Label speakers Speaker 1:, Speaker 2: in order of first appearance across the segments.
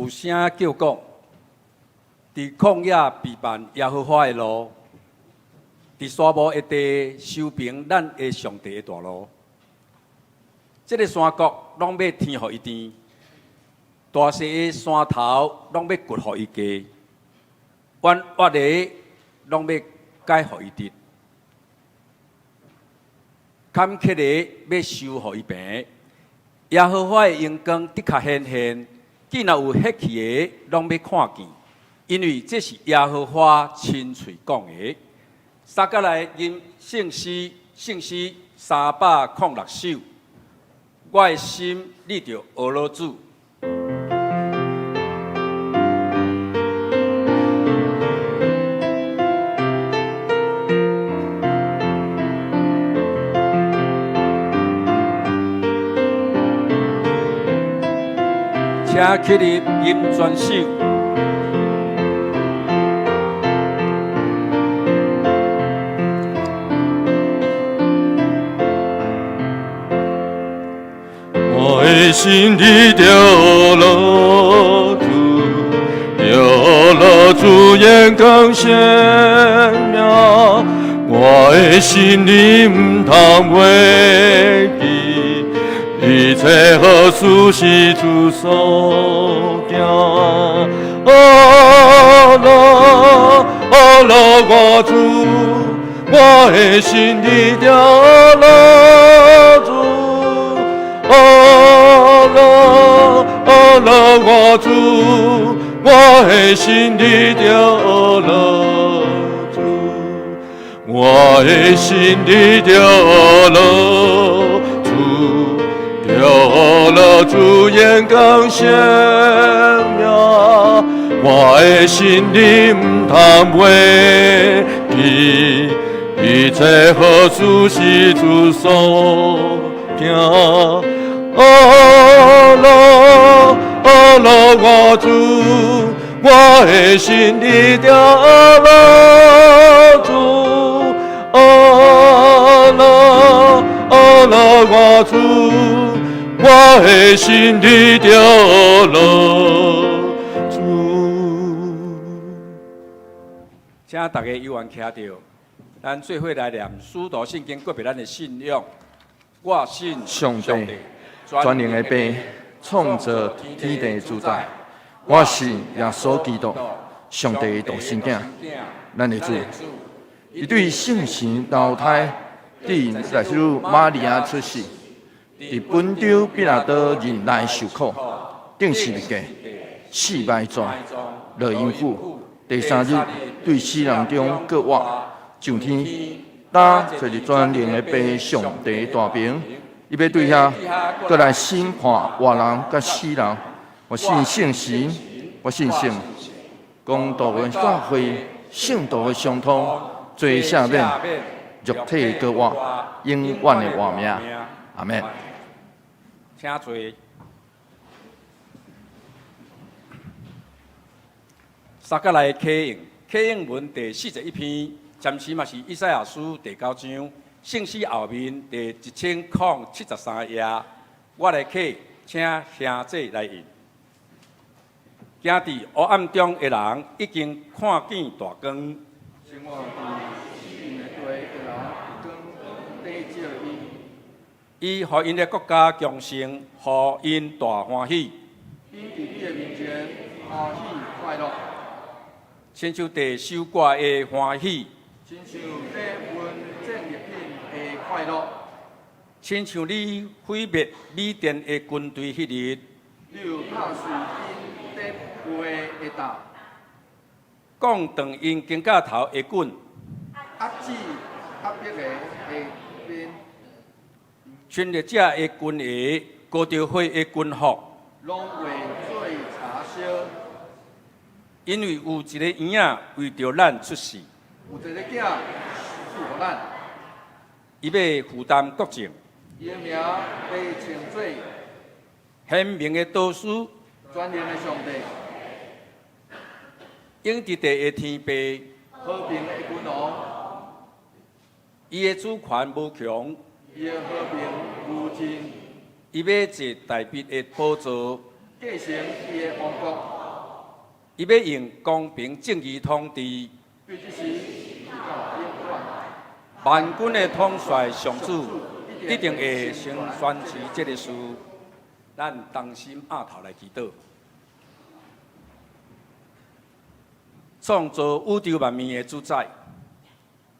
Speaker 1: 有声叫讲，伫旷野避难耶和华的路，伫沙漠一地修平咱的上帝的道路。这个山角拢要天互伊甜，大细的山头拢要掘互伊低，弯弯的拢要改互伊直，坎坷的要修互伊平。耶和华的阳光的确显现，既然有血气的，拢要看见，因为这是耶和华亲嘴讲的。撒迦来因圣诗306首，我的心立着俄罗主。请起立吟全首。
Speaker 2: 我的心里掉了主眼光鲜妙，我的心里唔通袂记，一切好事是主所行。我主，我的心里掉了主。我主，我的心里掉了主，我的心里掉了主，掉了主眼光鲜妙，我的心里唔通袂记，一切好事是主所行。我主，我的心里掉了主，我主，我的心里掉了主。
Speaker 1: 请大家有缘徛着，咱做伙来念使徒圣经，告别咱的信仰。我信
Speaker 3: 上帝，全能的爸，创造天地主宰。我信耶稣基督，上帝的独生子，咱的主。伊对圣神投胎，伫内斯路玛利亚出世，伫本州彼拉多任内受苦，定十字架，死埋葬，落阴府。第三日对死人中各活，上天。打找着全能的爸上帝大名，伊要对遐过来审判活人甲死人。我信圣神，我信圣公道的教会，圣道的相通，罪赦免，肉体的活，永远的活命。阿门。
Speaker 1: 请坐。撒迦来启应文第41篇。暂时嘛是以赛亚书第9章，圣诗后面第1073页，我来启，请兄弟来引。行伫黑暗中的人已经看见大光。生活伫死人的地的人，光照伊，伊互因的国家强盛，互因大欢喜。因伫你的面前欢喜快乐，亲像地收割的欢喜。亲像你温正日品的快乐，亲像你毁灭米甸的军队迄日，你有拍碎因得背的刀，讲断因肩胛头的棍，压制压迫的鞭，穿着这的军鞋，高着火的军服，拢为做柴烧，因为有一个婴仔为着咱出世。有一个囝赐予咱，伊要负担国政，伊的名被称作显明的导师，全能的上帝，永伫地的天父，和平的君王。伊的主权无强，伊的和平无尽，伊要坐大笔的宝座，继承伊的王国。伊要用公平正义统治。万军的统帅上主一定会成全其这个事。咱同心压头来祈祷。创造宇宙万物的主宰，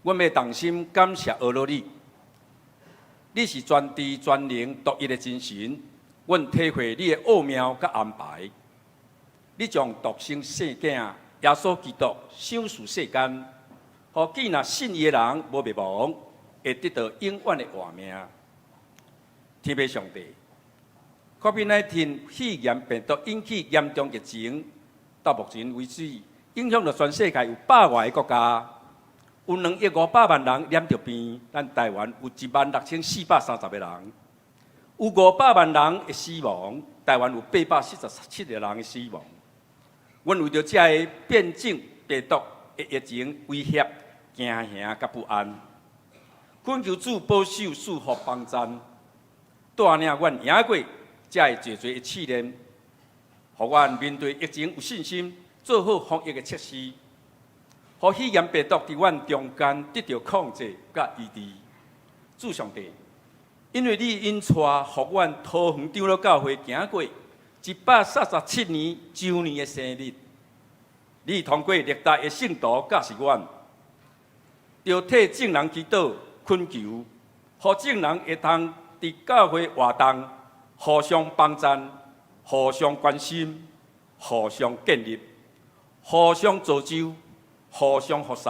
Speaker 1: 阮要同心感谢阿罗你。你是全知全能独一的真神，阮体会你的奥妙甲安排。你将独生圣子耶稣基督赏赐世间，互既若信伊的人无灭亡，会得到永远的活命。天父上帝 ，COVID-19 肺炎病毒引起严重疫情，到目前为止，影响到全世界有100外个国家。有2亿500万人染着病，咱台湾有16430个人，有500万人会死亡，台湾有847个人会死亡。阮为着这个变种病毒的疫情威胁、惊吓甲不安，恳求主保守、赐福帮赞，带领阮赢过这个济济的试炼，互阮面对疫情有信心，做好防疫的措施。互肺炎病毒伫阮中间得到控制甲医治。主上帝，因为你因带互阮桃园长老教会行过137年周年的生日，你通过历代的圣徒教示阮，着替众人祈祷恳求，互众人会通伫教会活动互相帮赞、互相关心、互相建立、互相造就。互相服侍，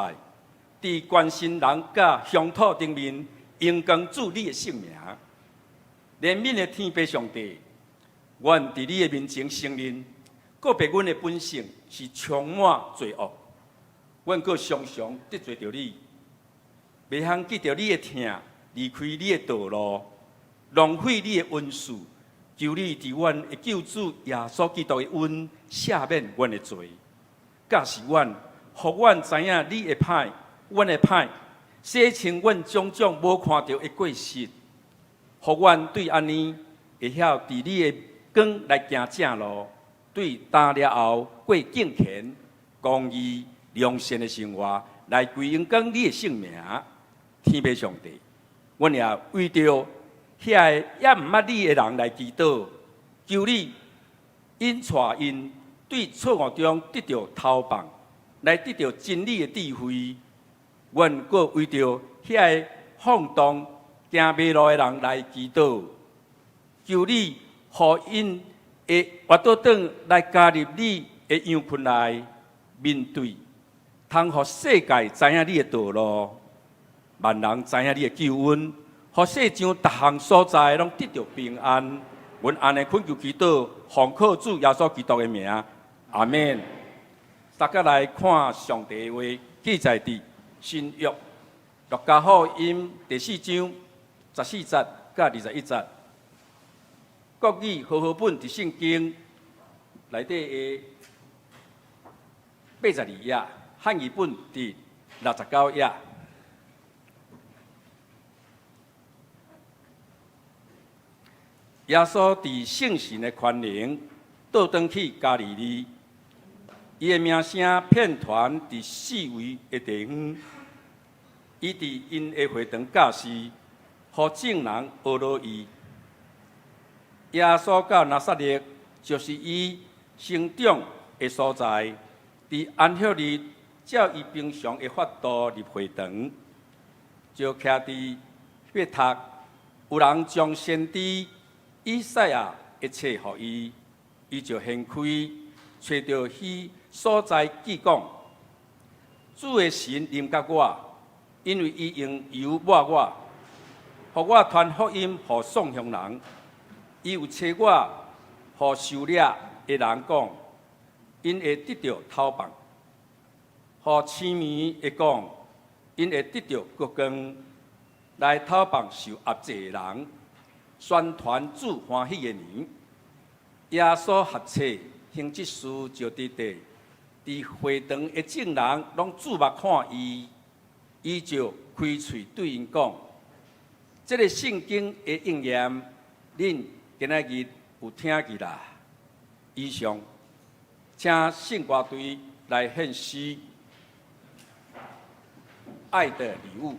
Speaker 1: 伫关心人甲乡土顶面，荣光主你的圣名。怜悯的天父上帝，阮伫你的面前承认，个别阮的本性是充满罪恶，阮阁常常得罪着你，袂通记着你的疼，离开你的道路，浪费你的恩赐。求你伫阮的救主耶稣基督的恩赦免阮的罪，教示阮。互阮知影你的歹，阮的歹，洗清阮种种无看到的过失。互阮对安尼会晓伫你的光来行正路，对打了后过敬虔、公义、良善的生活，来归荣光你的圣名。天父上帝，阮也为着遐个也毋捌你的人来祈祷，求你因带因对错误中得到投放。来得到真理的智慧，阮阁为着遐个放荡行迷路的人来祈祷，求你，互因会活倒转来加入你的羊群内面对，通互世界知影你的道路，万人知影你的救恩，互世上逐项所在拢得到平安。阮安尼恳求祈祷，奉靠主耶稣基督的名，阿门。大家来看上帝的话，记载伫新约路加福音第4章14节甲21节。国语和合本伫圣经内底的82页，汉语本伫69页。耶稣伫圣神的权能倒转去加利利。伊的名声遍传伫四围的地方，伊伫因的会堂教示，互众人学罗伊。耶稣到拿撒勒，就是伊生长的所在。伫安息日，照伊平常的法度入会堂，就徛伫别塔。有人将先知以赛亚一册互伊，伊就掀开，找到迄所在记讲，主的神临甲我，因为伊用油抹我，互我传福音互送乡人。伊有找我，互受掠的人讲，因会得到投放；互痴迷的讲，因会得到国光。来投放受压制的人，宣传主欢喜的年。耶稣合册行这事就伫地。伫会堂的众人拢注目看伊，伊就开嘴对因讲：“这个圣经的应验，恁今仔日有听见啦？”以上请信歌队来献诗《爱的礼物》。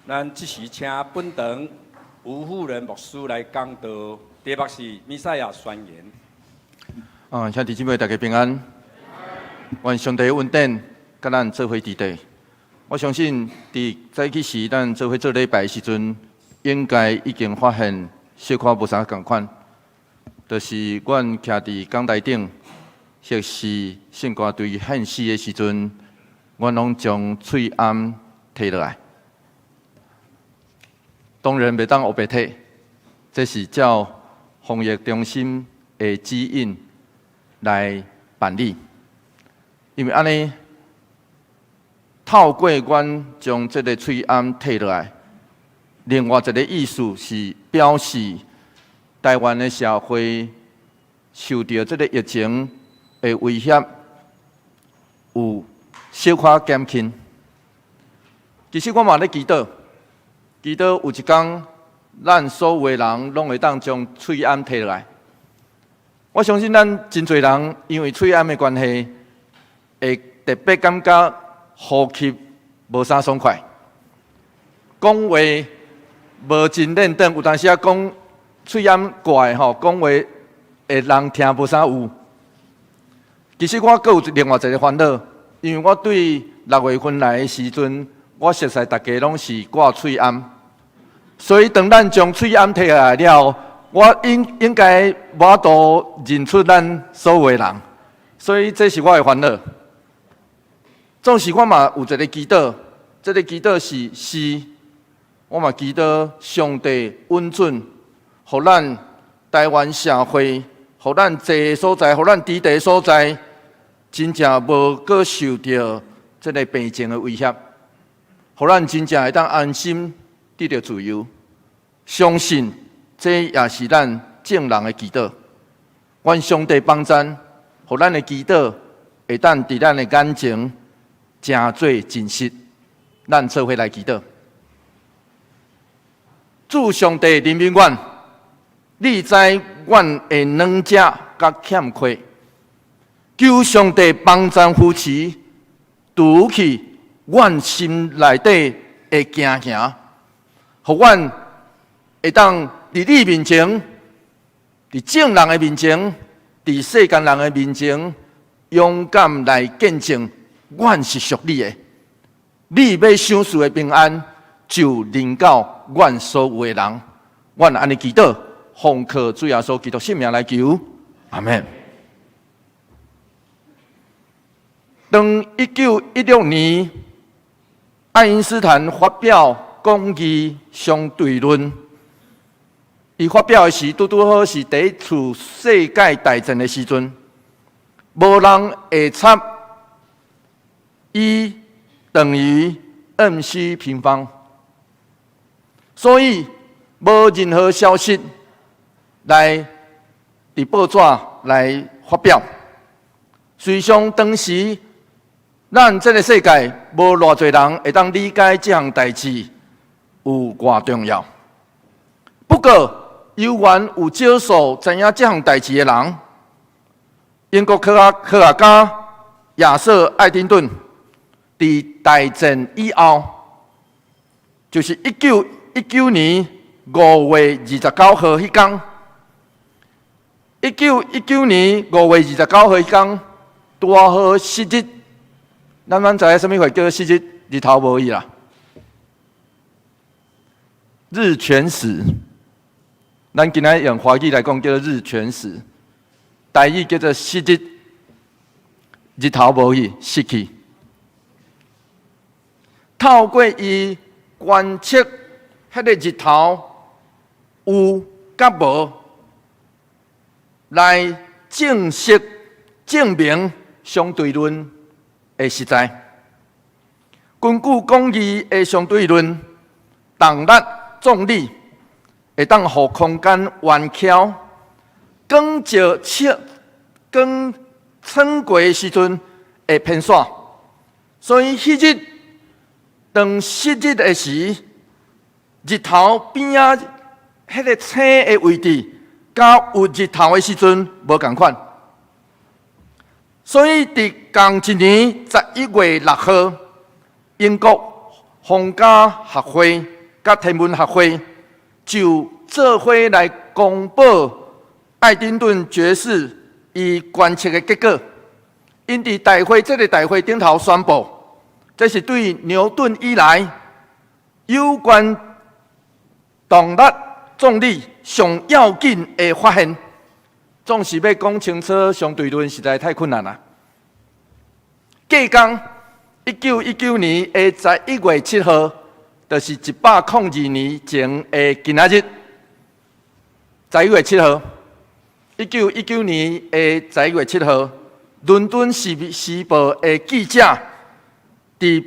Speaker 1: 咱即时请本堂吴夫人牧师来讲道，题目是《弥赛亚宣言》。
Speaker 3: 兄弟姊妹大家平安。愿上帝恩典甲咱做伙伫地。我相信伫早起时咱做伙做礼拜的时阵，应该已经发现小可无啥共款，就是阮徛伫讲台顶，或是圣歌队献诗的时阵，阮拢将喙暗摕落来。当然袂当黑白体，这是照防疫中心的指引来办理。因为安尼，透过阮将这个喙暗摕落来，另外一个意思是表示台湾的社会受到这个疫情的威胁，有小可减轻。其实我嘛咧祈祷。祈祷有一天，咱所有的人拢会当将喙暗摕落来。我相信咱真侪人因为喙暗的关系，会特别感觉呼吸无啥爽快，讲话无真认真，有当时讲喙暗怪吼，讲话会人听无啥有。其实我阁有另外一个烦恼，因为我对6月份来的时阵。我熟悉大家拢是挂喙暗，所以当咱将喙暗摕下来了，我应该无法度认出咱所有的人，所以这是我的烦恼。总是我嘛有一个祈祷，这个祈祷是，我嘛祈祷上帝允准，互咱台湾社会，互咱坐的所在，互咱伫地所在，真正无搁受到这个病情的威胁，互咱真正会当安心得到自由。相信这也是咱正人的祈祷。愿上帝帮咱，互咱的祈祷会当伫咱的眼前成做真实。咱做伙来祈祷。主上帝人民愿，你知阮的软弱甲欠缺，求上帝帮咱扶持，拄起阮心内底的行，互阮会当伫你面前，伫正人的面前，伫世间人的面前，勇敢来见证，阮是属你的。你要享受的平安，就临到阮所有的人。阮安尼祈祷，奉靠主耶稣基督圣名来求，阿门。当1916年，爱因斯坦发表广义相对论，伊发表的时，拄好是第一次世界大战的时阵，无人会插E等于 mc 平方，所以无任何消息来伫报纸来发表。虽上当时咱这个世界无偌侪人会当理解这项代志有偌重要，不过犹原有少数知影这项代志的人。英国科学家亚瑟·爱丁顿伫大战以后，就是1919年5月29号迄天，1919年5月29号迄天，拄好昔日，咱知影什么会叫昔日日头无去啦？日全食，咱今仔用华语来讲叫做日全食，台语叫做昔日日头无去，失去。透过伊观测迄个日头有甲无，来证明相对论的实在。根据广义的相对论，动力、重力会当互空间弯翘，光穿过的时阵会偏散，所以迄日当昔日的时，日头边仔迄个星的位置，甲有日头的时阵无同款。所以伫同一年11月6号，英国皇家学会甲天文学会就做伙来公布爱丁顿爵士伊观测的结果。因伫这个大会顶头宣布，这是对牛顿以来有关动力、重力上要紧的发现。总是要讲清楚相对论实在太困难了。计讲1919年的11月7号，就是102年前的今仔日。11月7号，1919年的11月7号，伦敦时报的记者伫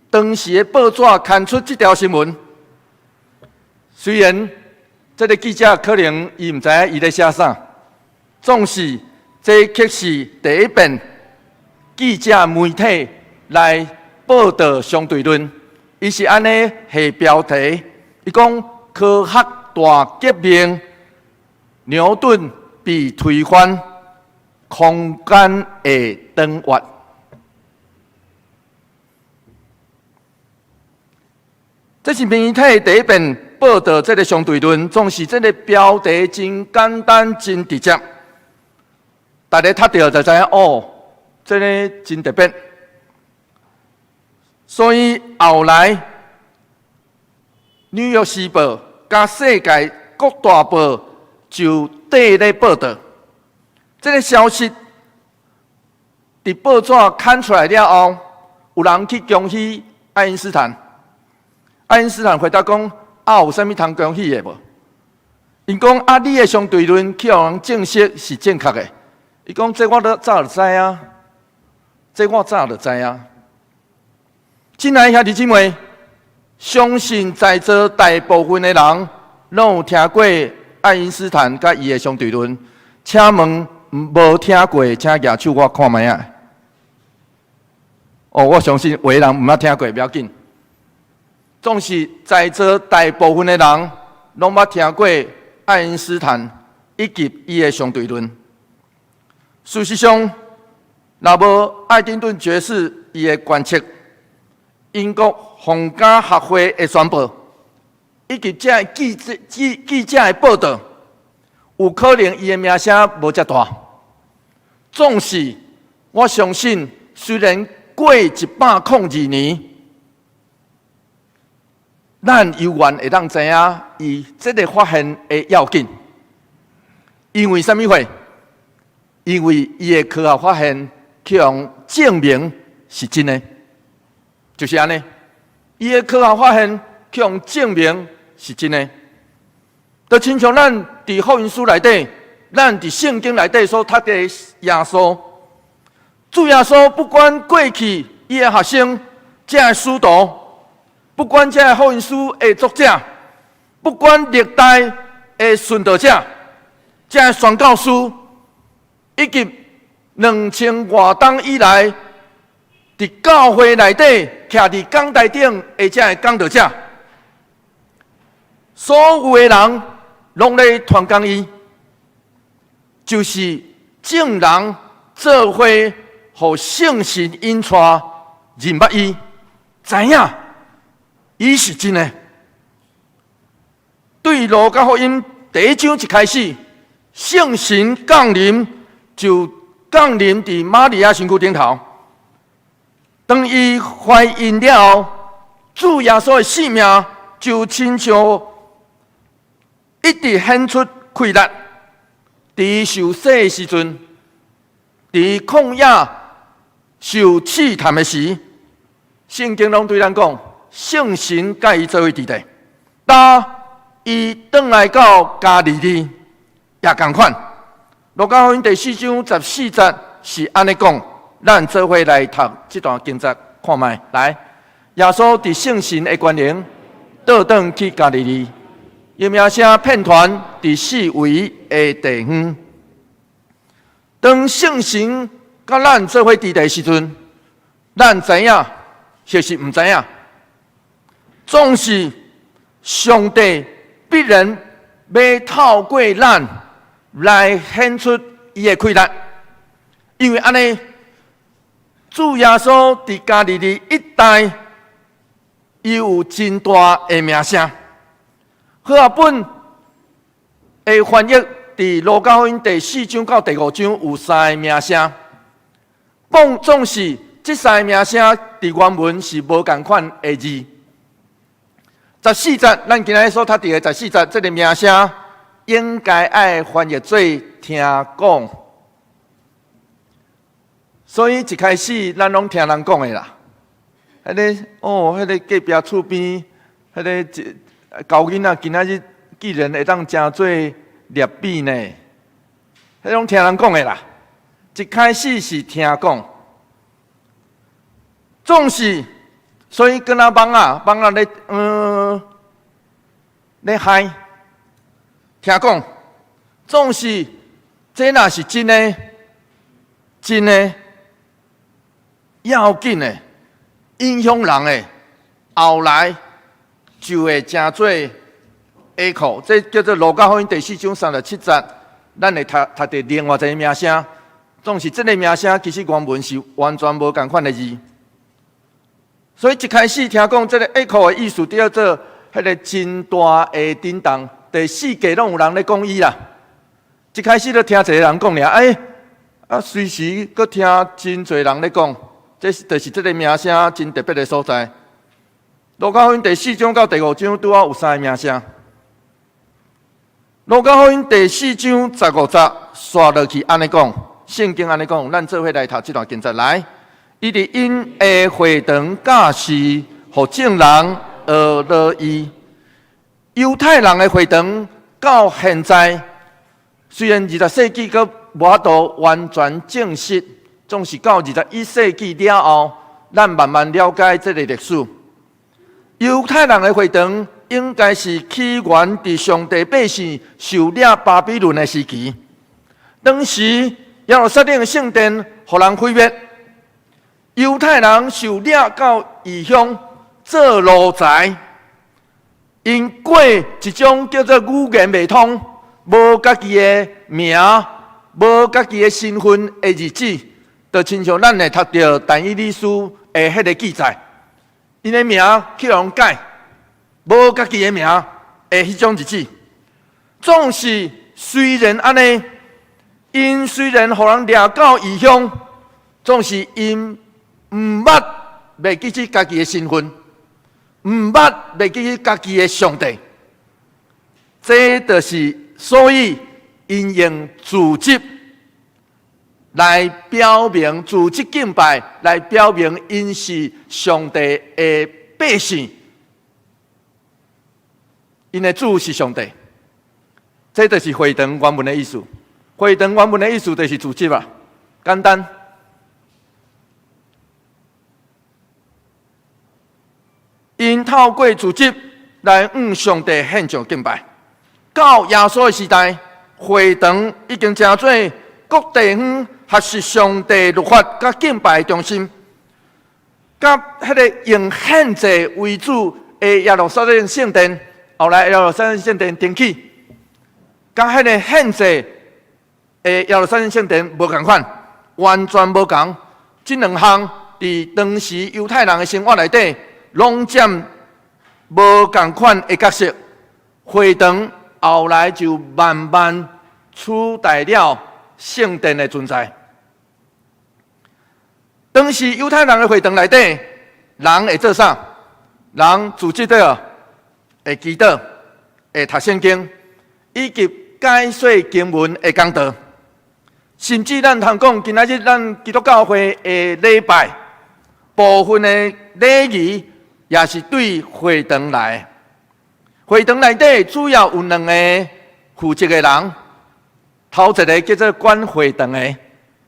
Speaker 3: 当时的报纸刊出这条新闻。虽然这个记者可能伊唔知影伊在写啥，总是这却是第一遍记者媒体来报道相对论。伊是安尼下标题，伊讲科学大革命，牛顿被推翻，空间的长越。这是媒体第一遍报道这个相对论，总是这个标题真简单、真直接，大家读到就知影哦，这个真特别。所以后来，《纽约时报》甲世界各大报就缀咧报道。这个消息伫报纸刊出来了后，有人去恭喜爱因斯坦。爱因斯坦回答讲：有啥物通恭喜的无？因讲你的相对论去互人证实是正确的。伊讲这我早就知啊，这我早就知啊。亲爱的兄弟姊妹，相信在座大部分的人拢有听过爱因斯坦甲伊的相对论，请问无听过，请举手我看卖啊。我相信有的人毋捌听过，不要紧。总是在座大部分的人拢捌听过爱因斯坦以及伊的相对论。事实上，若无爱丁顿爵士伊的观测，英国皇家学会的宣布，以及这记者的报道，有可能伊的名声无遮大。总是我相信，虽然过102年，咱犹原会当知影伊这个发现的要紧。因为什么会？因为伊的科学发现去用证明是真的，就是安尼。伊的科学发现去用证明是真的，就亲像咱伫福音书内底，咱伫圣经内底所读的耶稣，主耶稣不管过去伊的学生、这的使徒，不管这的福音书的作者，不管历代的顺道者，这的宣教师，以及2000多年以来，伫教会内底徛伫讲台顶的这的讲道者，所有的人拢咧传讲伊，就是众人做伙，互圣神引带，认捌伊，知影伊是真的。对路加福音第1章一开始，圣神降临就降临伫玛利亚身躯顶头。当伊怀孕了后，主耶稣的性命就亲像一直显出气力。伫受洗的时阵，伫旷野受试探的时，圣经拢对咱讲，圣神甲伊做伙伫地。当伊转来到加利利，也同款。路加福音第4章14节是安尼讲，咱做伙来读这段经节看卖。来，耶稣伫圣神的权能，倒转去加利利，伊名声遍传伫四围的地方。当圣神甲咱做伙伫地时阵，咱知影，或是毋知影，总是上帝必然要透过咱来显出伊的气力，因为安尼，主耶稣伫加利利一带，伊有真大的名声。和合本的翻译伫路加福音第4章到第5章有3个名声，总是这3个名声伫原文是无同款的字。14节，咱今日所读的14节，这个名声应该爱翻译做听讲。所以一开始咱拢听人讲的啦。迄个隔壁厝边，迄个高囡仔今仔日既然会当真做猎比呢，迄拢听人讲的啦。一开始是听讲，总是。所以跟他帮啊咧嗨，听讲，总是这若是真的要紧的，影响人的，后来就会真做下课。这叫做路加福音第4章37节，咱会读到另外一个名声，总是这个名声其实原文是完全无同款的字。所以一开始听讲，这个 echo 的意思，叫做迄个真大的震动，第4界拢有人咧讲伊啦。一开始就听一个人讲尔，随时佫听真侪人咧讲，这就是这个名声真特别的所在。路加福音第4章到第5章拄好有3个名声。路加福音第4章15节刷落去安尼讲，圣经安尼讲，咱做伙来读这段经节来。伊伫因的会堂教示互众人学乐意。犹太人的会堂到现在，虽然20世纪阁无法度完全证实，总是到21世纪了后，咱慢慢了解这个历史。犹太人的会堂应该是起源伫上帝百姓受掠巴比伦的时期。当时耶路撒冷的圣殿互人毁灭，犹太人受掠到异乡做奴才。因过一种叫做语言未通、无家己的名、无家己的身份的日子，就亲像咱会读到但以理书的迄个记载，因的名去人改，无家己的名的迄种日子。总是虽然安尼，因虽然互人掠到异乡，总是因毋捌袂记起家己的身份。毋捌袂记起家己的上帝，这就是所以因用自责来表明自责敬拜，来表明因是上帝的百姓，因的主是上帝。这就是会堂原文的意思。会堂原文的意思就是自责啊，简单。因透过自责来向上帝献上敬拜。到耶稣的时代，会堂已经成做各地方学习上帝律法甲敬拜的中心。甲迄个用献祭为主的耶路撒冷圣殿，后来耶路撒冷圣殿重启，甲迄个献祭的耶路撒冷圣殿无共款，完全无共。这两项伫当时犹太人的生活内底，拢占无共款的角色。会堂后来就慢慢取代了圣殿的存在。当时犹太人的会堂内底，人会做啥？人自责的，会祈祷，会读圣经，以及解说经文的讲道。甚至咱通讲，今仔日咱基督教会的礼拜，部分的礼仪也是对会堂来。会堂内底主要有两个负责的人，头一个叫做管会堂的，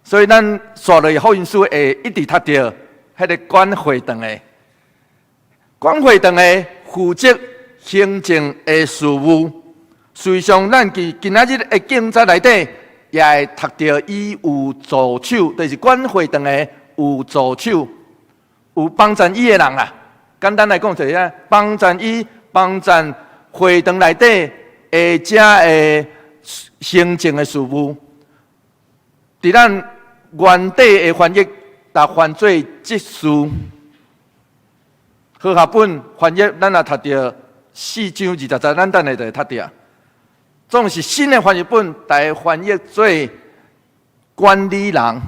Speaker 3: 所以咱刷落福音书会一直读到迄个管会堂的。管会堂的负责行政的事务。实际上，咱今仔日的经节内底也会读到伊有助手，就是管会堂的有助手，有帮衬伊的人啊。简单来讲，就是帮衬伊帮衬会堂内底下遮的行政的事务，伫咱原底的翻译，达翻做职事。和合本翻译，咱也读到4章20节，咱等下就会读到。总是新的翻译本，大翻译做管理人。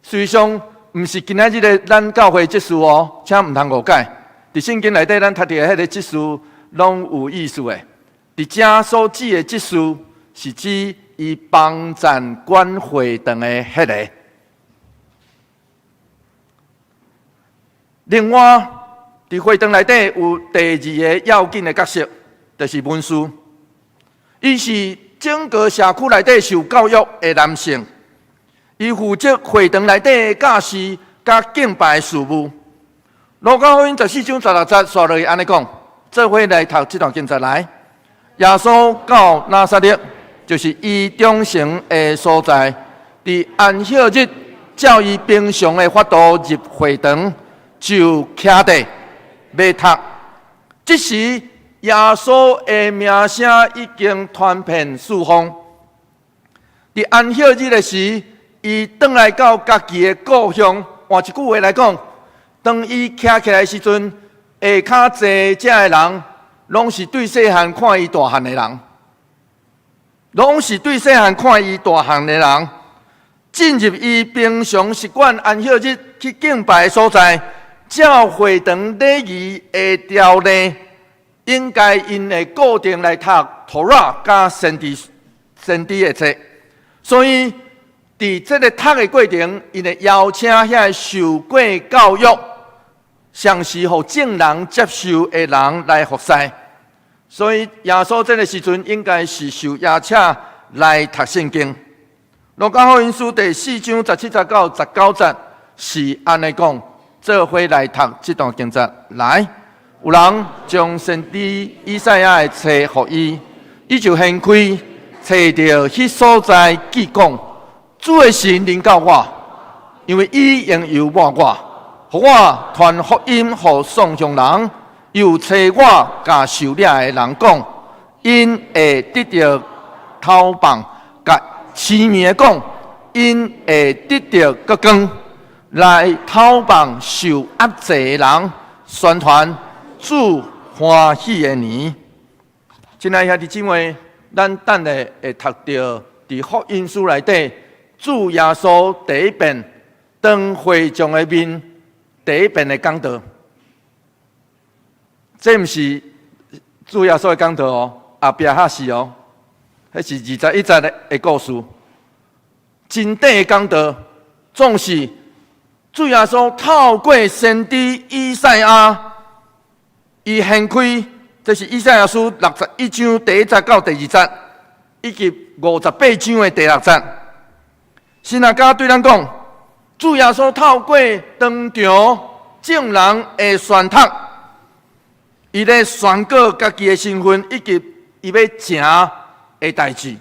Speaker 3: 实际上，毋是今仔日的咱教会职事哦，请毋通误解。伫圣经内底，咱读到迄个职事，拢有意思的。伫遮所指的职事，是指伊帮衬管会堂的迄个。另外，伫会堂内底有第二个要紧的角色，就是文士。伊是整个社区内底受教育的男性，伊负责会堂内底的教事甲敬拜事务。路加福音14章16节刷落去安尼讲，做伙来读这段经节来。耶稣到拿撒勒，就是伊忠诚的所在。伫安息日，照伊平常的法度入会堂，就徛地要读。这时耶稣的名声已经传遍四方。伫安息日的时，伊转来到家己的故乡。换一句话来讲，当伊徛起来的时阵，下骹坐遮的人，拢是对细汉看伊大汉的人，拢是对细汉看伊大汉的人，进入伊平常习惯安息日去敬拜的所在，照会堂礼仪的条例，应该因会固定来读托拉甲先知的册。所以伫这个读的过程，因会邀请遐受过教育、上是互正人接受的人来服侍。所以耶稣这个时阵应该是受邀请来读圣经。路加福音书第4章17、19、19节是安尼讲，做伙来读这段经节。来，有人将先知以赛亚的册互伊，伊就掀开，找到迄所在记讲：主的神临到我，因为伊应由我，互我传福音互丧丧人。又找我甲受掠的人讲，因会得到头棒；甲痴迷的讲，因会得到国光。来头棒受压制的人，宣传主欢喜的年。亲爱兄弟姊妹，咱等下会读到伫福音书内底，主耶稣第一遍当会众的面第一遍的讲道。这毋是主耶稣的讲道哦，后壁还是哦，迄是21节的故事。真正的讲道，总是主耶稣透过先知以赛亚，伊掀开，这是以赛亚书61章第1节到第2节，以及58章的第6节。神啊，甲对咱讲，主耶稣透过当场众人的宣读。伊咧宣告家己的身份，以及伊要成的代志。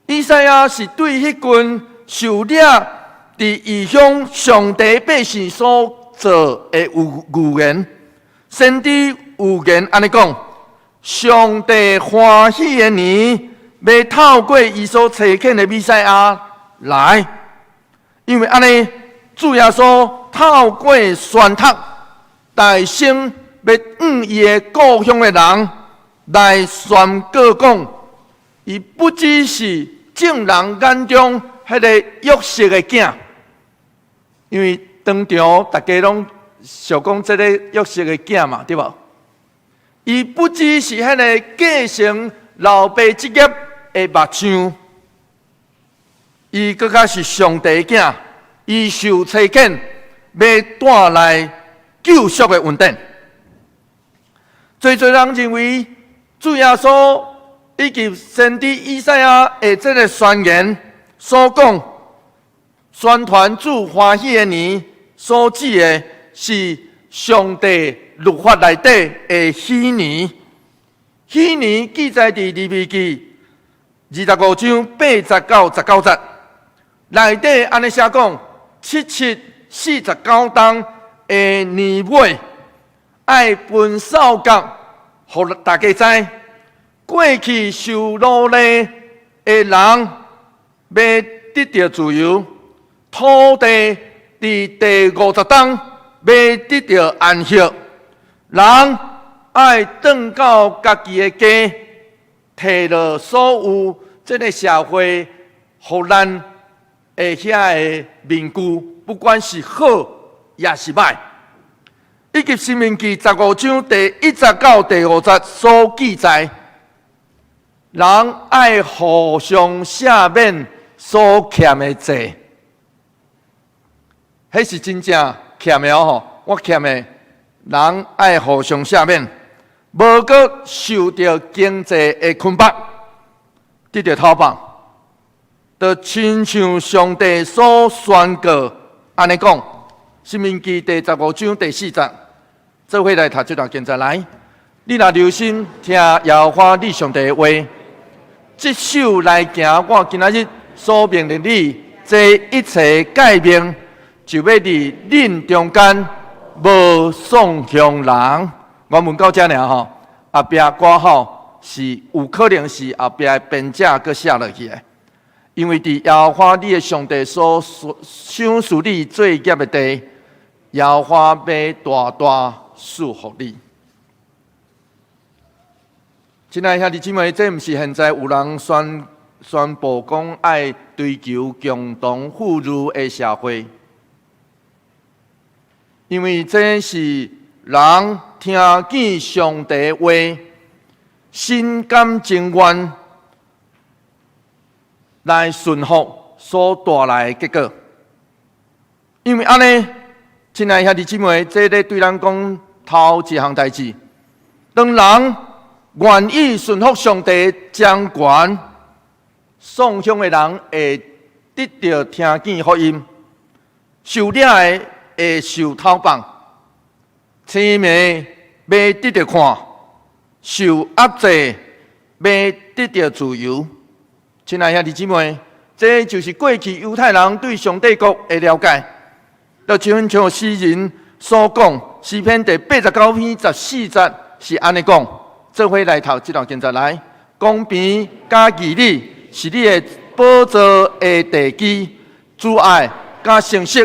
Speaker 3: 以赛亚是对迄群受掠伫异乡上帝百姓所做的预言，先知预言安尼讲：上帝欢喜的年要透过伊所差遣的弥赛亚来，因为安尼主耶稣透过宣读大声。要伊的故乡的人来宣告讲，伊不只是众人眼中迄个约瑟的囝，因为当场大家拢想讲这个约瑟的囝嘛，对无？伊不只是迄个继承老爸职业的目睭，伊更加是上帝的囝，伊受差遣要带来救赎的稳定。最人认为，主耶稣以及先知以赛亚的这个宣言所讲，宣传主欢喜的年所指的是上帝律法内底的禧年。禧年记载伫利未记25章8到19节，内底安尼写讲：7749冬的年尾。爱分扫角，互大家知，过去受奴隶的人要得到自由，土地伫第50冬要得到安息，人爱转到家己的家，摕落所有这个社会互咱的遐个面具，不管是好也是歹。以及《申命记》15章第1节到第5节所记载，人爱互相赦免所欠的债，迄是真正欠的哦。我欠的，人爱互相赦免，无搁受到经济的捆绑，得到头棒，就亲像上帝所宣告安尼讲，《申命记》第15章第4节。做伙来读这段经节来，你若留心听耶和华你上帝的话，这首来行我今仔日所命令你，这一切诫命，就要伫恁中间无丧向人。我问到这尔吼，后壁挂号是有可能是后壁的编者搁写落去的，因为伫耶和华你的上帝所赏赐你罪孽的地，耶和华要大大赐福你。亲爱兄弟姊妹，这毋是现在有人宣布讲爱追求共同富裕的社会，因为这是人听见上帝的话，心甘情愿来顺服所带来的结果。因为安尼，亲爱兄弟姊妹，这咧对咱讲头一项代志。当人愿意顺服上帝掌权，送香的人会得到听见福音，受领的会受讨棒，青眉要得到看，受压制要得到自由。亲爱兄弟姊妹，这就是过去犹太人对上帝国的了解。就像诗人所讲，诗篇第89篇14节是安尼讲：做伙来读这段经节来，公平加义理是你的宝座的地基，主爱加诚实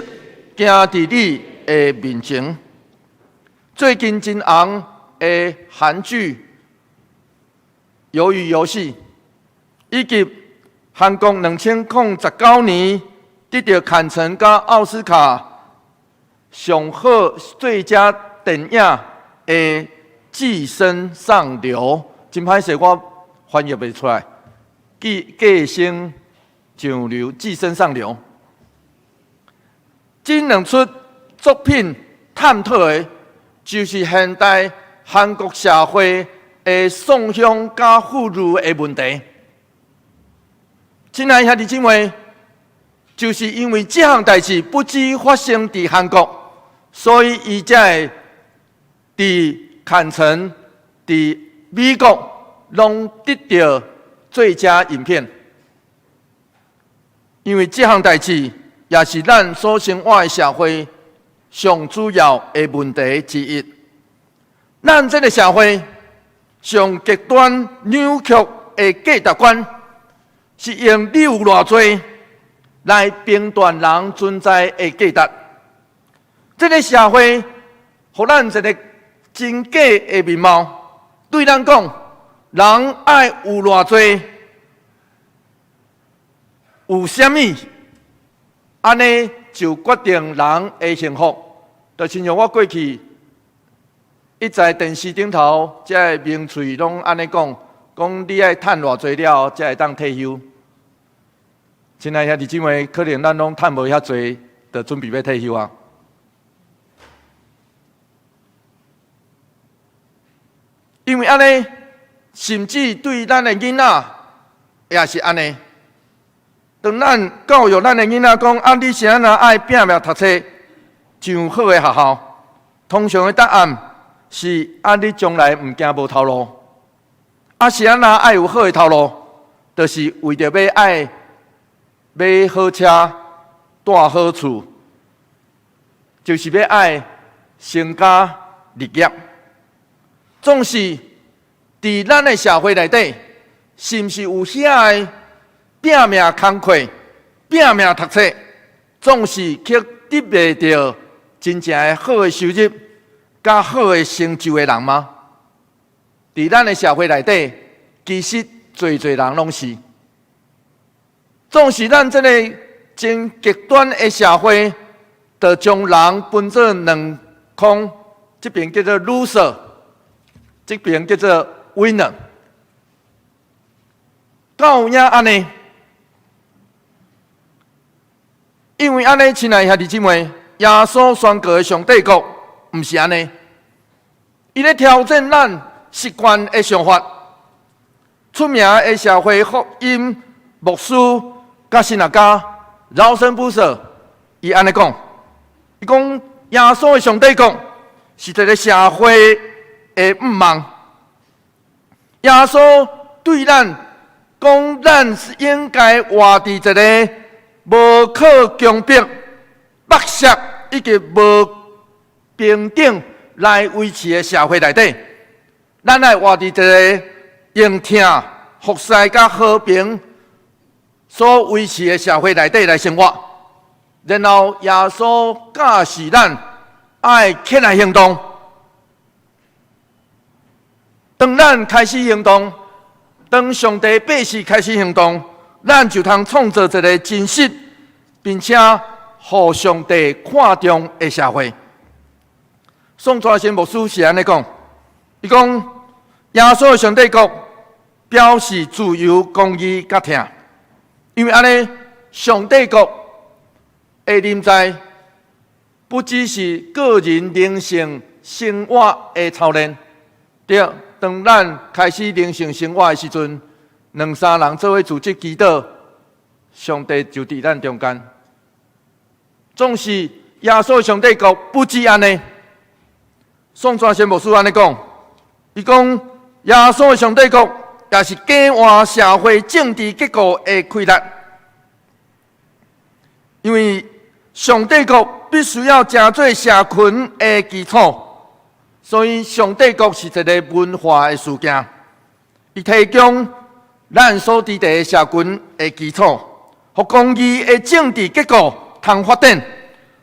Speaker 3: 行伫你的面前。最近真红的韩剧《鱿鱼游戏》，以及韩国2019年得到坎城甲奥斯卡上好最佳电影的《寄生上流》，真歹势，我翻译袂出来。寄生上流，寄生上流。这两出作品探讨的，就是现代韩国社会的送香加妇孺的问题。亲爱兄弟姊妹，就是因为这项代志不止发生在韩国。所以，伊才会伫坎城、伫美国，拢得到最佳影片。因为这项代志，也是咱所生活的社会上主要的问题之一。咱这个社会上极端扭曲的价值观，是用你有偌济来评断人存在的价值。这个社会，互咱一个真假的面貌。对咱讲，人爱有偌济，有啥物，安尼就决定人的幸福。就亲像我过去一在电视顶头，这个名嘴拢安尼讲，讲你爱趁偌济了，才会当退休。亲爱兄弟姊妹，可能咱拢趁无遐济，就准备要退休啊。因为安尼，甚至对咱的囡仔也是安尼。当咱教育咱的囡仔讲，啊，你是安那爱拼命读册，上好的学校，通常的答案是：啊，你将来唔惊无头路。啊，是安那爱有好的头路，就是为着要爱买好车、住好厝，就是要爱成家立业。总是伫咱的社会内底，是毋是有遐个拼命工课、拼命读册，总是却得袂到真正的好的收入、甲好的成就的人吗？伫咱的社会内底，其实侪人拢是。总是咱这个真极端的社会，就将人分做两空，这边叫做 loser。这边叫做 winner， 到影安尼，因为安尼，亲爱兄弟姊妹，耶稣宣告的上帝国毋是安尼，伊咧挑战咱习惯的想法。出名的社会福音牧师甲神学家饶森布瑟，伊安尼讲，伊讲耶稣的上帝国是一个社会的毋望。耶稣对咱讲，咱是应该活伫一个无可公平、剥削以及无平等来维持的社会内底。咱爱活伫一个用听、服侍甲和平所维持的社会内底来生活。然后耶稣教示咱爱起来行动。当咱开始行动，当上帝百姓开始行动，咱就通创造一个真实，并且互上帝看重的社会。宋传先牧师是安尼讲，伊讲耶稣的上帝国表示自由、公义、甲听，因为安尼上帝国会临在不只是个人灵性生活的操练。对，当咱开始灵性生活的时阵，2、3人做伙组织祈祷，上帝就伫咱中间。总是耶稣上帝国不止安尼。宋传宣牧师安尼讲，伊讲耶稣上帝国也是假换社会政治结构的开拓，因为上帝国必须要成做社群的基础，所以上帝国是一个文化的事件，伊提供咱所伫的社群的基础，互公义的政治结构通发展，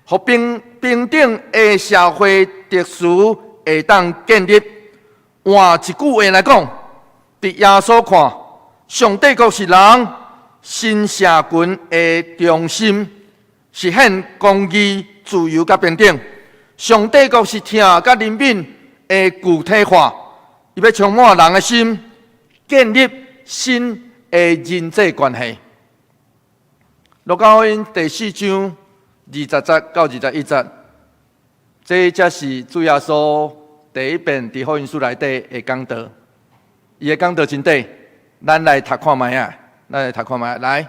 Speaker 3: 互平等的社会秩序会当建立。换一句话来讲，伫耶稣看，上帝国是人新社群的中心，实现公义、自由甲平等。上帝国是听甲怜悯的具体化，伊要充满人的心，建立新的人际关系。路加福音第4章20节到21节，这才是主耶稣第一遍伫福音书内底的讲道。伊的讲道真短，咱来读看卖啊！来，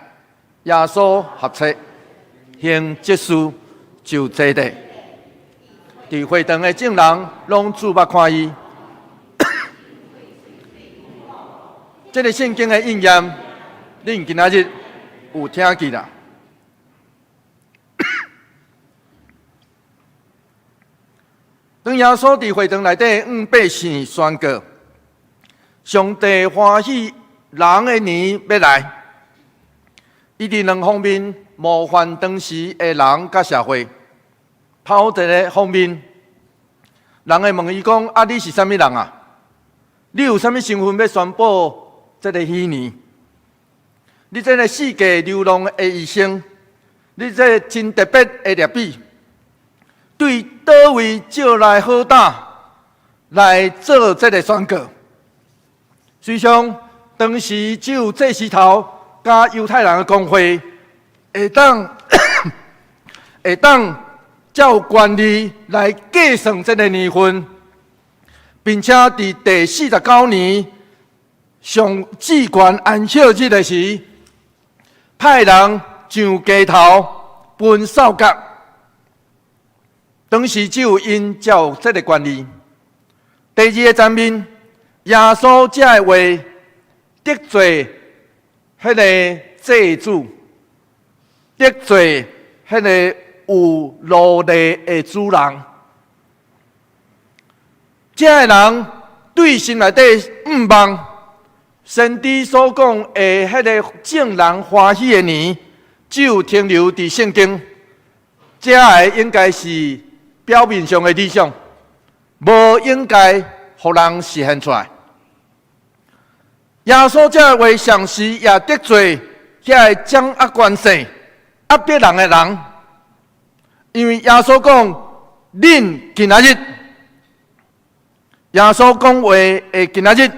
Speaker 3: 耶稣合册行这事就坐地，伫会堂的众人拢注目看伊。这个圣经的应验，恁今仔日有听见啦？当耶稣伫会堂内底向百姓宣告，上帝欢喜人的年要来，伊伫2方面模范当时的人甲社会。头一个方面，人会问伊讲：啊，你是啥物人啊？你有啥物身份要宣布这个喜年？你这个世界流浪的医生，你这个真特别的劣比，对倒位招来好打来做这个宣告？虽然当时只有祭司头甲犹太人的公会会当照惯例来计算这个年份，并且伫第49年上至权安息日的时，派人上街头分扫角。当时只有因照这个惯例。第二个层面，耶稣这个话得罪迄个祭主，得罪迄个有奴隶的主人。这个人对心内底毋望，先知所讲的迄个众人欢喜的年，只有停留伫圣经。这个应该是表面上的理想，无应该互人实现出来。耶稣这个话上时也得罪遐个掌握权势、压迫人的人，因为耶稣讲：恁今仔日，耶稣讲话的今仔日，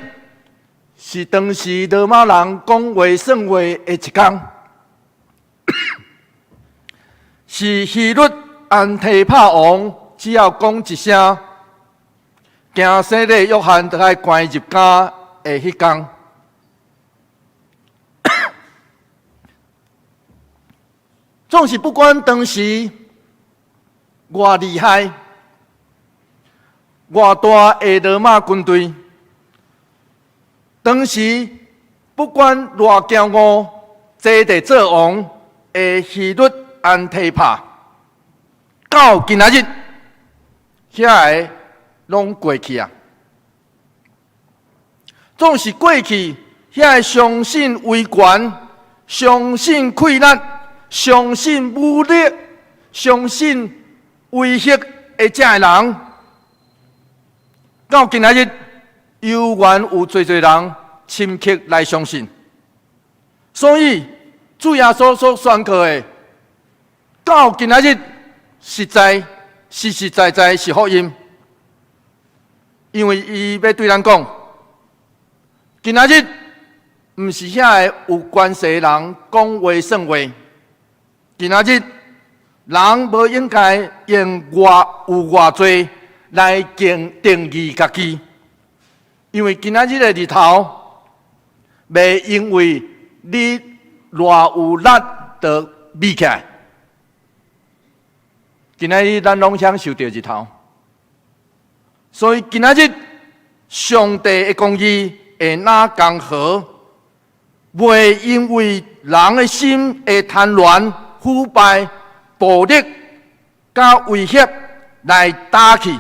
Speaker 3: 是当时罗马人讲话算话的一天，是希律安提帕王只要讲一声，惊洗礼约翰就来关入监的迄天。总是不管当时偌厉害、偌大的罗马军队，当时不管偌骄傲、坐地做王的希律安提帕，到今仔日，遐个拢过去啊！总是过去，遐个相信威权、相信溃烂、相信武力、相信威胁的这个人，到今仔日，犹原有侪人深刻来相信。所以，主耶稣所宣告的，到今仔日，实在是福音。因为伊要对咱讲，今仔日毋是遐个有关系的人讲话算话，今仔日人无应该用偌济来定义家己，因为今仔日的日头，袂因为你偌有力就美起来。今仔日咱拢享受到日头，所以今仔日上帝的公义会哪刚好，袂因为人的心的贪婪、腐败、暴力、甲威胁来打去。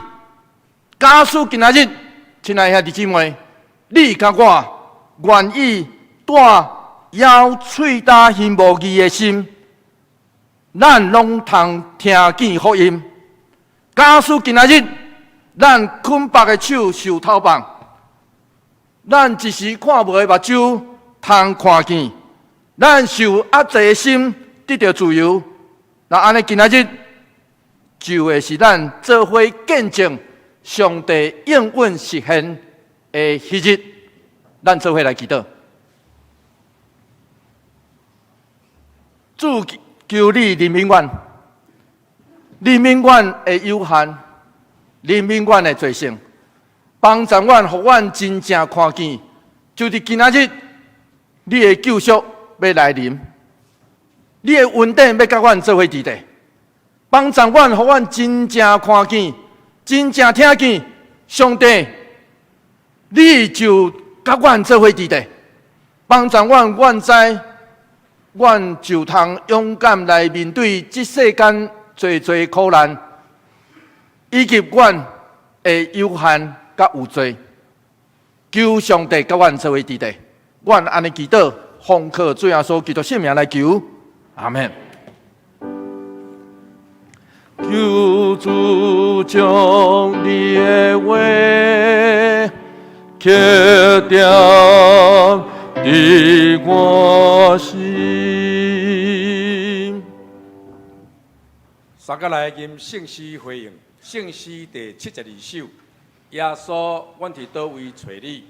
Speaker 3: 假使今仔日，亲爱兄弟姊妹，你甲我愿意带枵喙焦耳目耳的心，咱拢通听见福音。假使今仔日，咱捆绑的手受偷绑，咱一时看无的目睭通看见，咱受压制的心得到自由。那安尼今仔日就会是咱做伙见证上帝应允实现的日子。咱做伙来祈祷，主求你人民愿，人民愿的有限，人民愿的罪性，帮助阮，互阮真正看见，就是今仔日你的救赎要来临。你的恩典要甲阮做伙伫地，帮助阮，互阮真正看见，真正听见，上帝，你就甲阮做伙伫地，帮助阮，阮知，阮就通勇敢来面对这世间侪苦难，以及阮的有限甲有罪。求上帝甲阮做伙伫地，阮安尼祈祷，奉靠主耶稣基督圣名来求。阿门。
Speaker 2: 求主将你的话刻在我心。
Speaker 1: 撒迦利亚因圣诗回应，圣诗第72首。耶稣，阮伫倒位找你？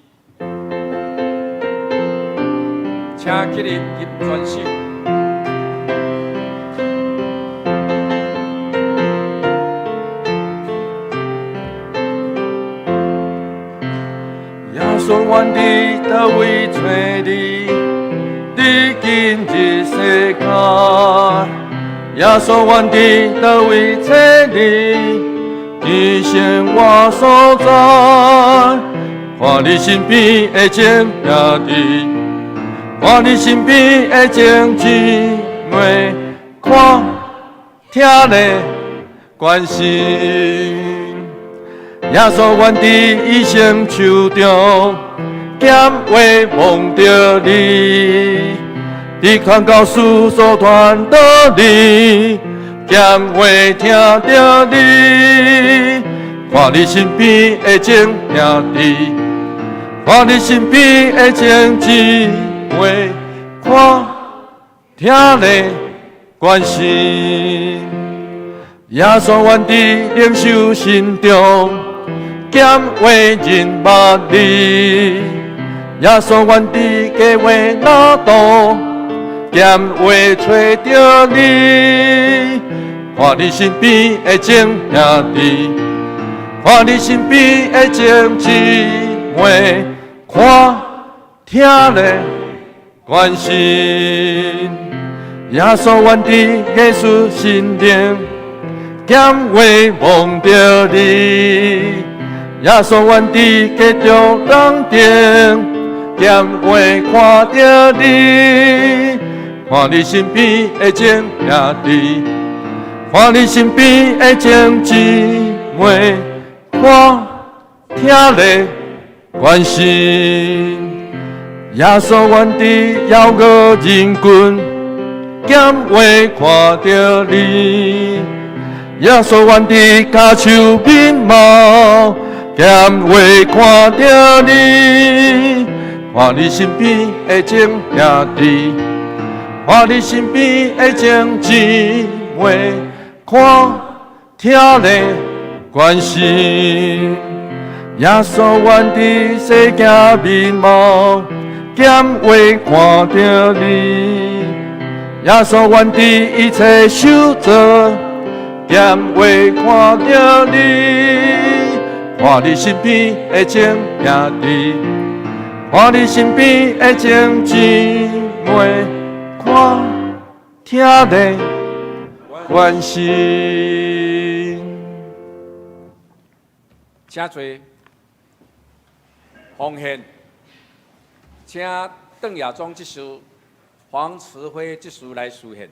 Speaker 1: 请起立吟全首。
Speaker 2: 说阮伫倒位找你，你今日世界。耶稣，阮伫倒位找你，见现我所在。看你身边的情兄弟，看你身边的情姊妹，看听咧关心。耶稣，阮伫一生手中，咸话望着你，你传教士所传道理，咸话听着你，看你身边的情兄弟，看你身边的情姊妹，看听咧关心。耶稣，阮伫领袖心中。咸话认捌你，耶稣，阮伫计划哪度？咸话找着你，看你身边的情兄弟，看你身边的情姊妹，看听咧关心。耶稣，阮伫耶稣心灵，咸话望着你。耶稣，阮伫家中人顶，咸话看着你，看你身边的情兄弟，看你身边的情姊妹，看听咧关心。耶稣，阮伫遥个人群，咸话看着你。耶稣，阮伫家手面貌。咸话看着你，看你身边的情兄弟，看你身边的情姊妹，看听咧关心。耶稣，阮伫世界面貌，咸话看着你。耶稣，阮伫一切受造，
Speaker 3: 点为看到你，看你身边的情兄弟，看你身边的情姊妹，看听得关心。
Speaker 1: 请坐，奉献，请邓亚忠执事、黄慈辉执事来书献。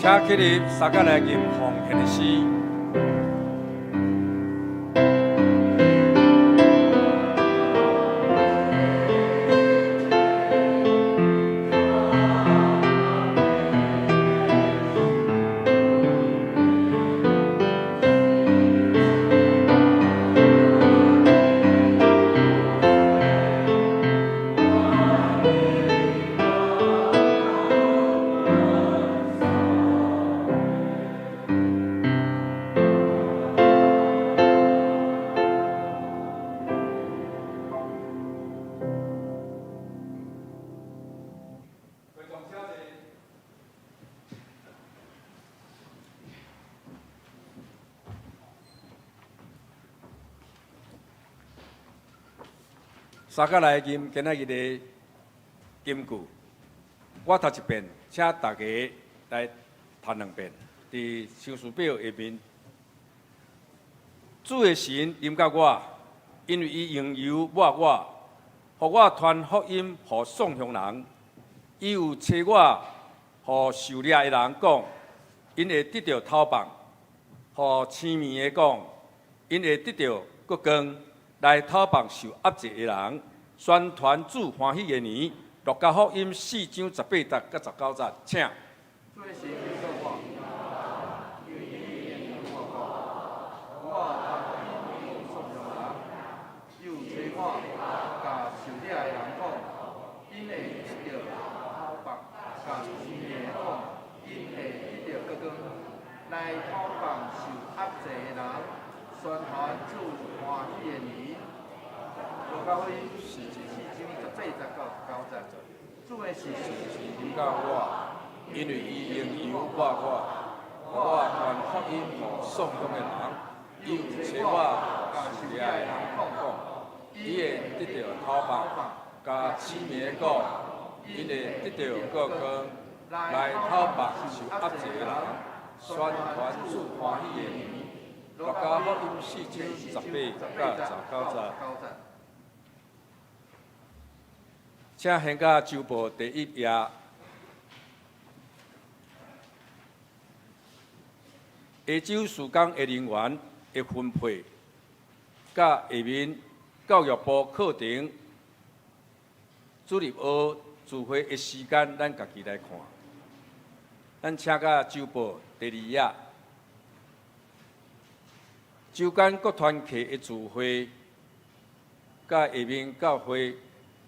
Speaker 1: 请起立，三甲来吟奉献的诗。三甲来吟今仔日的金句，我读一遍，请大家来弹两遍。伫唱词表下面，主的神临到我，因为伊用油抹我，互我传福音，互送乡人。伊有找我，互受掠的人讲，因会得到头棒；互痴迷的讲，因会得到国光。来讨棒受压制的人，宣传主欢喜的年，路加福音4章18节甲19节，请。
Speaker 3: 来讨棒受压制的人，宣传主欢喜的年。路加福音4章18节到19节，主的是临到我，因为伊用油抹我，我传福音互送乡的人。伊有找我受掠的人讲，伊会得到头棒，甲痴迷的讲，因会得到国光。来讨棒受压制的人。宣传主欢喜的年，路加福音4章18到19节。请献到周报第1页。下周事工的人员的分配，甲下面教育部课程主入学聚会的时间，咱家己来看。咱请到周报第2页，周间各团契的聚会，甲下面教会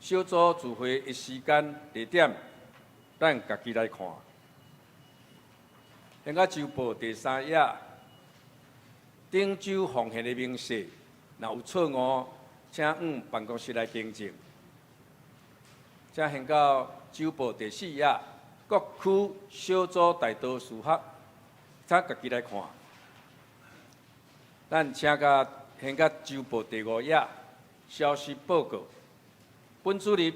Speaker 3: 小组聚会的时间、地点，咱家己来看。现在周报第3页，顶周奉献的明细，若有错误，请办公室来更正。
Speaker 1: 才现到州部第4页各区小组大道事项，咱家己来看。咱请甲现到州部第5页消息报告。本主任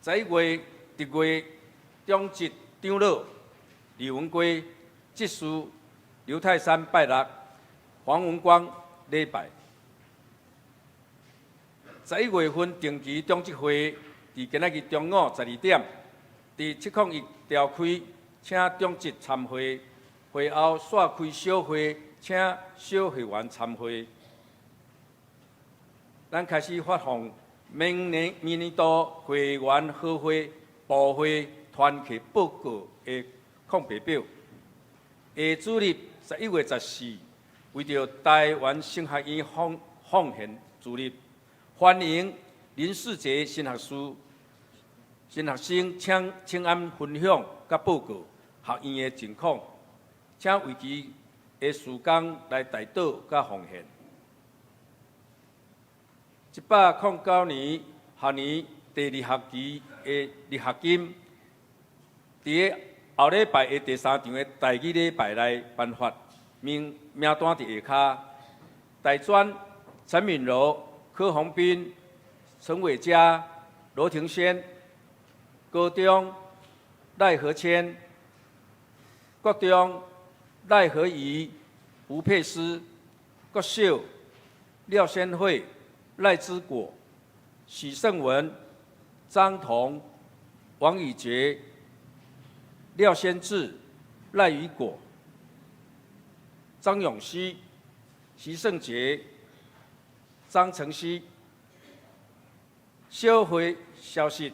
Speaker 1: 11月10月中级长老李文贵执事刘泰山拜六，黄文光礼拜。11月份定期中执会伫今仔日中午12点，伫701召开，请中执参会。会后煞开小会，请小会员参会。咱开始发放明年度会员好会、部会、团契报告的空白表。下主日11月14，为着台湾神学院奉献主日，欢迎林世杰神学生请安分享甲报告学院的情况，请为其的事工来代祷甲奉献。109年学年第2学期的入学金，伫个后礼拜的第3场的第2礼拜内颁发，名单伫下骹。大专陈敏柔、柯宏斌、陈伟嘉、罗庭轩；高中赖和谦；国中赖和仪、吴佩斯；国小廖先惠、赖之果、许胜文、张彤、王宇杰、廖先志、赖宇果、张永熙、徐胜杰、张承熙。小会消息，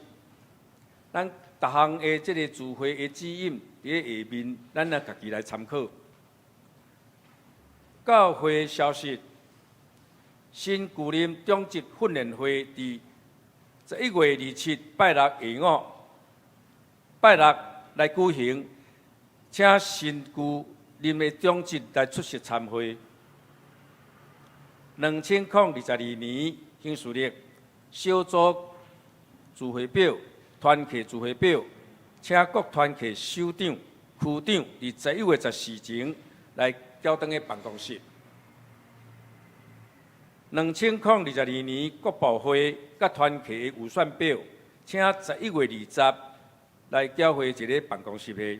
Speaker 1: 咱逐项的这个聚会的指引伫下面，咱来家己来参考。教会消息，新旧林中级训练会伫11月27拜六下午，拜六来举行，请新旧林的中级来出席参会。2022年兴事历小组聚会表、团契聚会表，请各团契首长、区长伫11月14前来交登的办公室。2022年国报会甲团契的预算表，请11月20来交回一个办公室的。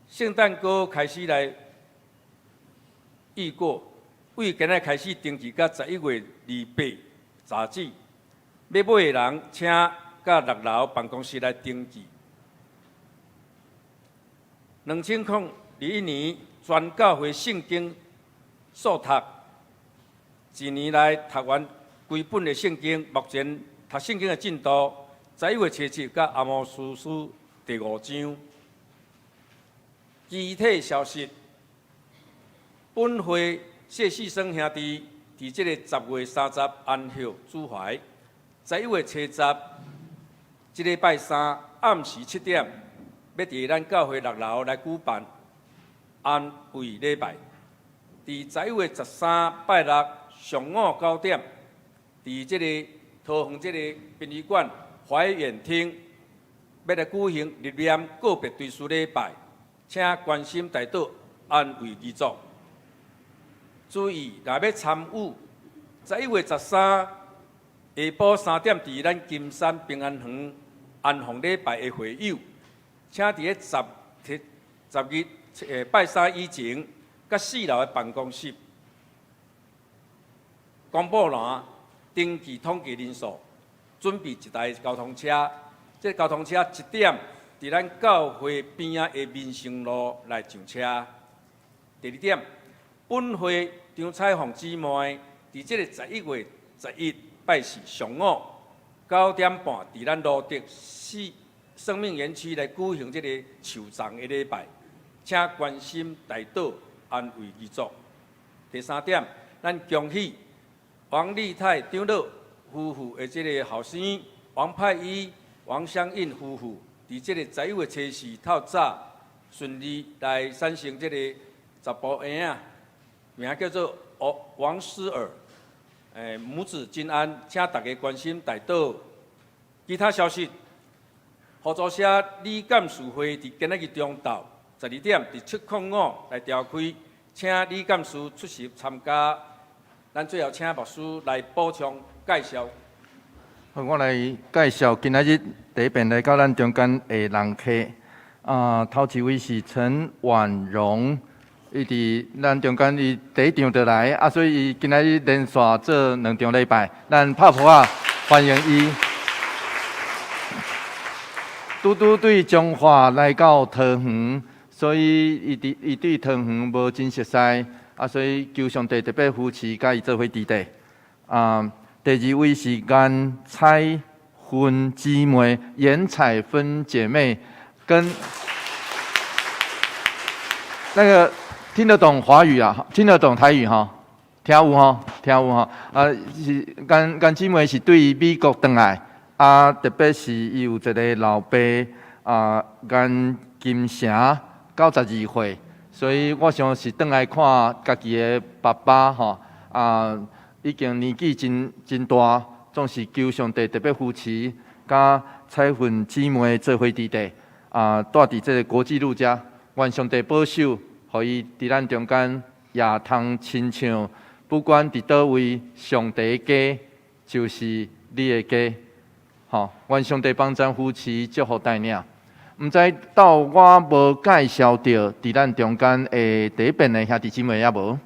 Speaker 1: 圣诞歌开始来预过，为今仔开始登记，到11月28早止。要买的人，请到6楼办公室来登记。2021年全教会圣经速读，一年来读完规本的圣经，目前读圣经的进度，11月7日到阿摩司书第5章。具体消息，本会谢世生兄弟伫这个10月30安息主怀，11月7日，这礼拜3暗时7点，要伫咱教会6楼来举办安慰礼拜。伫11月13拜六上午9点，伫这个桃园这个殡仪馆怀远厅，要来举行日念个别对事礼拜，请关心代祷安慰遗族。注意，若要参与11月13下晡3点，伫咱金山平安园安放礼拜的会友，请伫个10日拜3以前，甲4楼的办公室公布栏登记统计人数，准备一台交通车。这交通车1点伫咱教会边仔的民生路来上车。第2点，本会张彩凤姊妹伫这个11月11拜四上午9点半，伫咱罗德生命园区来举行这个树葬的礼拜，请关心代祷安慰遗族。第3点，咱恭喜王丽泰长老夫妇的这个后生王派依、王香印夫妇，伫这个11月74透早顺利来产生这个查甫婴仔，名叫做王思尔。母子均安，请大家关心大岛其他消息。合作社理干事会伫今日中昼12点伫705来召开，请理干事出席参加。咱最后请牧师来补充介绍。
Speaker 3: 好，我来介绍今仔日第一遍来到咱中间的人客。头一位是陈婉容，伊伫咱中间伊第一场就来，所以伊今仔日连续做2场礼拜，咱拍鼓啊欢迎伊。拄对彰化来到桃园，所以伊对桃园无真熟悉，所以求上帝特别扶持，甲伊做伙伫地。第二位是颜彩芬姊妹，颜彩芬姐妹，跟那个听得懂华语啊，听得懂台语哈，听有哈，听有哈。是颜姊妹是对美国回来。特别是伊有一个老爸颜金城，92岁，所以我想是回来看家己的爸爸吼，已经年纪真大，总是求上帝特别扶持，甲彩云姊妹做伙伫地，住伫这个国际路家，愿上帝保守，互伊伫咱中间也通亲像，不管伫倒位，上帝的家就是你的家。好，愿上帝帮咱扶持，祝福带领。毋知到我无介绍到伫咱中间的第一遍的兄弟姊妹也无？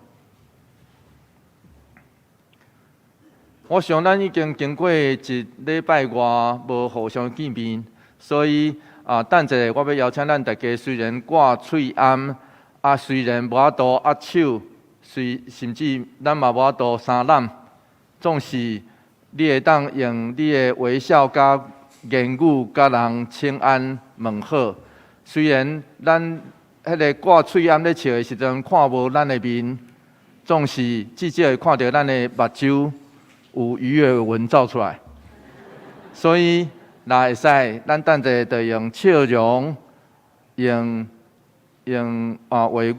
Speaker 3: 我想咱已经经过一礼拜外无互相见面，所以等一下我要邀请咱大家，虽然挂喙罨，虽然无法度握手，甚至咱嘛无法度相揽，总是。你会当用你的微笑、甲言语、甲人请安问好。虽然咱迄个挂喙罨咧笑的时阵看无咱的面，总是至少会看到咱的目睭有愉悦的纹走出来。所以，若会使，咱等者就用笑容、用话语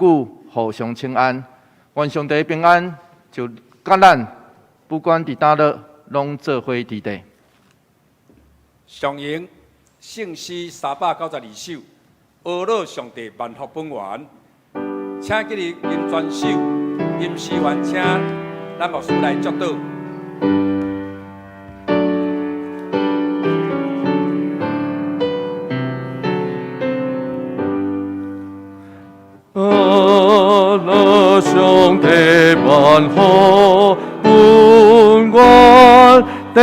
Speaker 3: 互相请安。愿上帝平安，就甲咱不管伫倒落。拢做伙伫地。
Speaker 1: 上营圣诗392首，阿乐上帝万福本源，请今日吟全首，吟诗完请咱牧师来祝祷。
Speaker 2: 阿乐上帝万福本源。地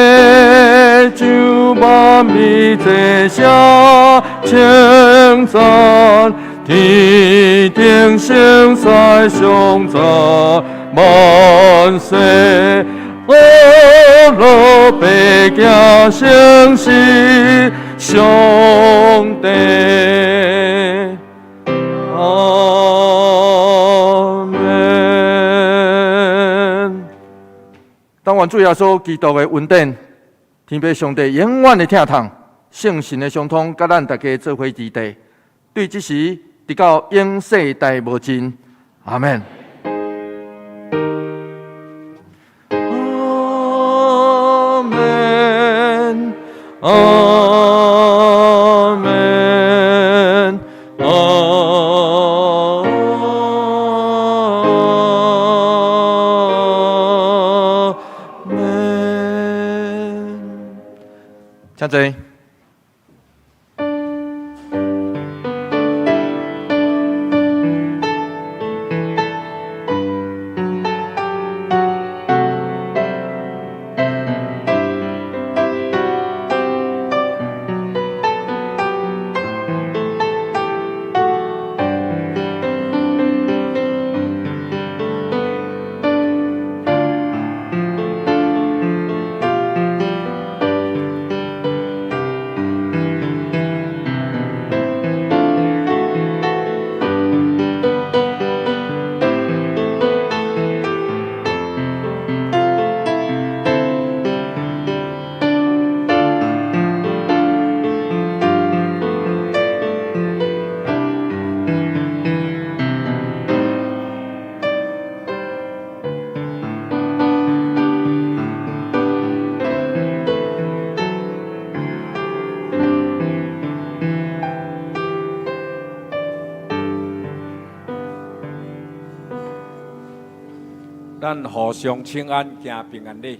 Speaker 2: 上万民齐声称赞，天顶星赛上赞万世。阿罗白行圣是上帝。当愿主耶稣基督的恩典，天父上帝永远的疼痛，圣神的相通，甲咱大家做伙伫地，对这时直到永世代无尽。阿门。阿门。阿门。请坐。
Speaker 1: 咱互相请安，行平安礼。